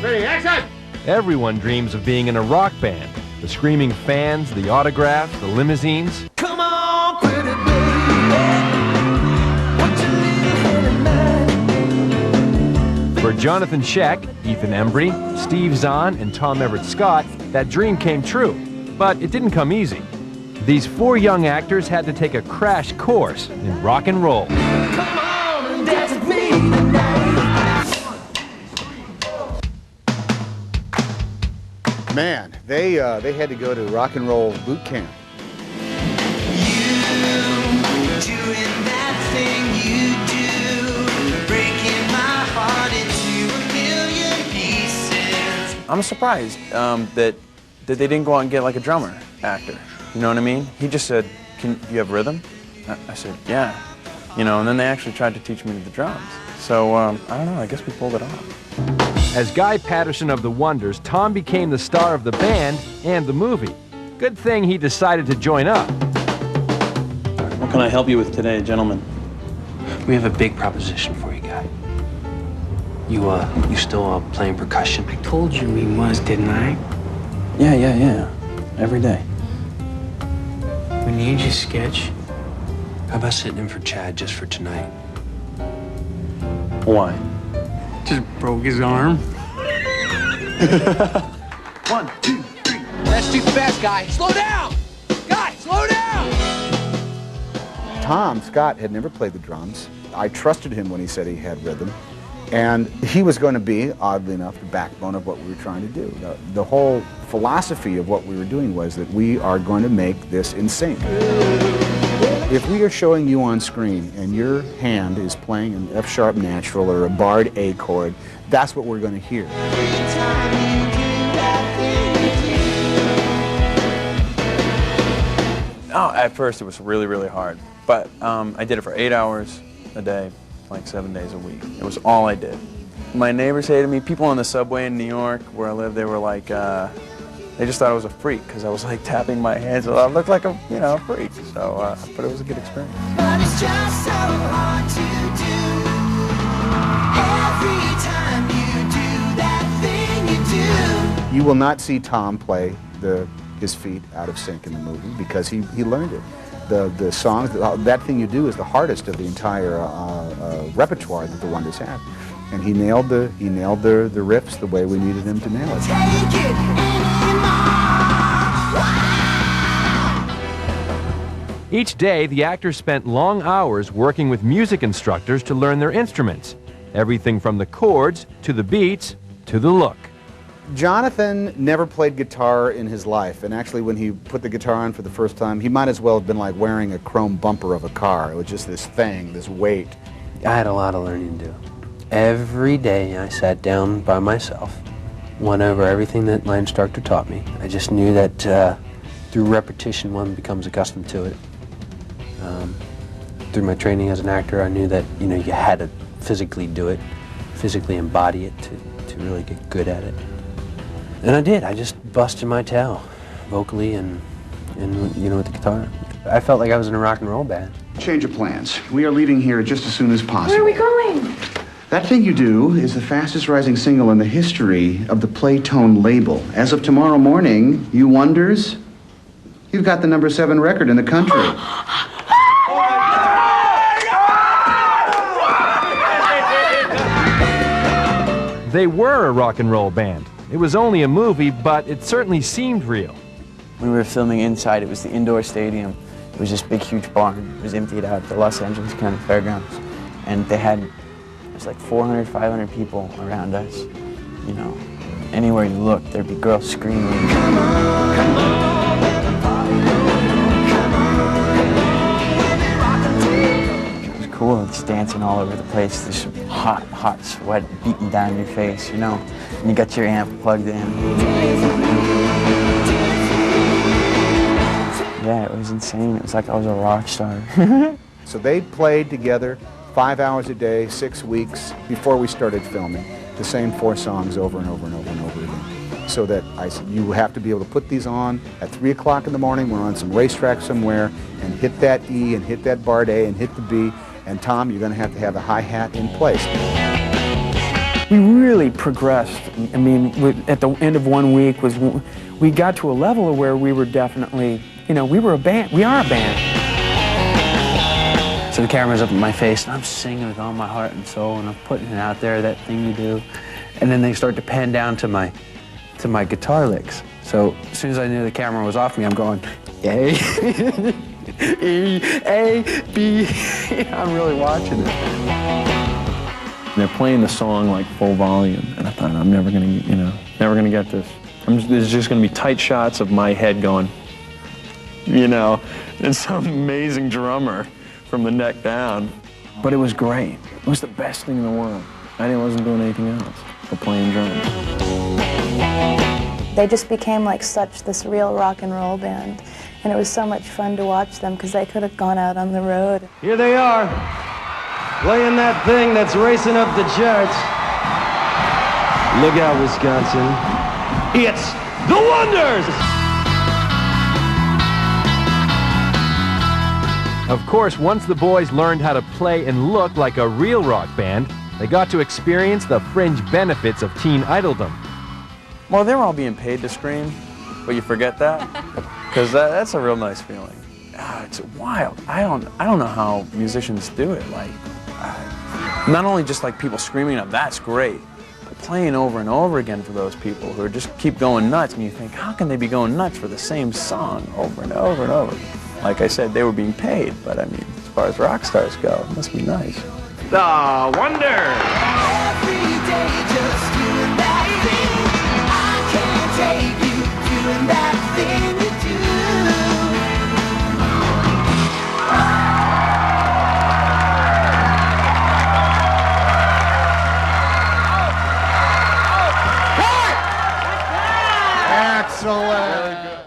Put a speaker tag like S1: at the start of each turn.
S1: Ready, action!
S2: Everyone dreams of being in a rock band. The screaming fans, the autographs, the limousines.
S3: Come on, pretty baby. What you leaving
S2: For Jonathan Sheck, Ethan Embry, Steve Zahn, and Tom Everett Scott, that dream came true. But it didn't come easy. These 4 young actors had to take a crash course in rock and roll.
S3: Come on and dance with me tonight.
S4: Man, they had to go to rock and roll boot camp.
S5: I'm surprised that they didn't go out and get like a drummer actor. You know what I mean? He just said, "Can you have rhythm?" I said, "Yeah." You know, and then they actually tried to teach me the drums. So I don't know. I guess we pulled it off.
S2: As Guy Patterson of the Wonders, Tom became the star of the band and the movie. Good thing he decided to join up.
S5: What can I help you with today, gentlemen?
S6: We have a big proposition for you, Guy. You still playing percussion?
S7: I told you we was, didn't I?
S5: Yeah. Every day.
S7: We need you, Sketch.
S6: How about sitting in for Chad just for tonight?
S5: Why?
S7: Just broke his arm.
S5: 1, 2, 3.
S8: That's too fast, Guy. Slow down! Guy, slow down!
S4: Tom Scott had never played the drums. I trusted him when he said he had rhythm. And he was going to be, oddly enough, the backbone of what we were trying to do. The whole philosophy of what we were doing was that we are going to make this in sync. If we are showing you on screen and your hand is playing an F-sharp natural or a barred A chord, that's what we're going to hear.
S5: Oh, at first it was really, really hard. But I did it for 8 hours a day, like 7 days a week. It was all I did. My neighbors hated me. People on the subway in New York where I live, they were like, they just thought I was a freak because I was like tapping my hands. I looked like a freak. So, but it was a good experience.
S3: But it's just so hard to do. Every time you do that thing you do.
S4: You will not see Tom play his feet out of sync in the movie because he learned it. The songs, that thing you do is the hardest of the entire repertoire that the Wonders have. And he nailed the riffs the way we needed him to nail it.
S3: Take it anymore.
S2: Each day, the actors spent long hours working with music instructors to learn their instruments. Everything from the chords, to the beats, to the look.
S4: Jonathan never played guitar in his life, and actually when he put the guitar on for the first time, he might as well have been like wearing a chrome bumper of a car. It was just this thing, this weight.
S6: I had a lot of learning to do. Every day I sat down by myself, went over everything that my instructor taught me. I just knew that through repetition one becomes accustomed to it. Through my training as an actor, I knew that you had to physically do it, physically embody it to really get good at it. And I did. I just busted my tail, vocally and with the guitar. I felt like I was in a rock and roll band.
S4: Change of plans. We are leaving here just as soon as possible.
S9: Where are we going?
S4: That Thing You Do is the fastest rising single in the history of the Playtone label. As of tomorrow morning, you Wonders, you've got the #7 record in the country.
S2: They were a rock and roll band. It was only a movie, but it certainly seemed real.
S5: When we were filming inside, it was the indoor stadium. It was this big, huge barn. It was emptied out at the Los Angeles County Fairgrounds. And it was like 400, 500 people around us. Anywhere you looked, there'd be girls screaming. Come on, come on. It was cool, just dancing all over the place. This hot, hot sweat beating down your face, And you got your amp plugged in. Yeah, it was insane. It was like I was a rock star.
S4: So they played together 5 hours a day, 6 weeks before we started filming, the same 4 songs over and over and over and over again. So that you have to be able to put these on at 3 o'clock in the morning. We're on some racetrack somewhere and hit that E and hit that barred A and hit the B. And Tom, you're going to have the hi-hat in place.
S1: We really progressed. I mean, at the end of 1 week we got to a level where we were definitely, you know, we were a band. We are a band. So the camera's up in my face, and I'm singing with all my heart and soul, and I'm putting it out there, that thing you do. And then they start to pan down to my guitar licks. So as soon as I knew the camera was off me, I'm going, A, E, A, B. I'm really watching it.
S5: They're playing the song like full volume, and I thought, I'm never gonna, you know, never gonna get this. There's just gonna be tight shots of my head going, you know, and some amazing drummer from the neck down. But it was great. It was the best thing in the world. I wasn't doing anything else but playing drums.
S9: They just became like this real rock and roll band. And it was so much fun to watch them because they could have gone out on the road.
S10: Here they are, playing that thing that's racing up the charts. Look out, Wisconsin. It's the Wonders!
S2: Of course, once the boys learned how to play and look like a real rock band, they got to experience the fringe benefits of teen idoldom.
S5: Well, they were all being paid to scream, but you forget that, because that's a real nice feeling. It's wild. I don't know how musicians do it. Like, not only just like people screaming up, that's great, but playing over and over again for those people who just keep going nuts, and you think, how can they be going nuts for the same song over and over and over? Like I said, they were being paid, but I mean, as far as rock stars go, it must be nice.
S10: The Wonders!
S3: Every day just doing that thing. I can't take you doing that thing you do. Excellent.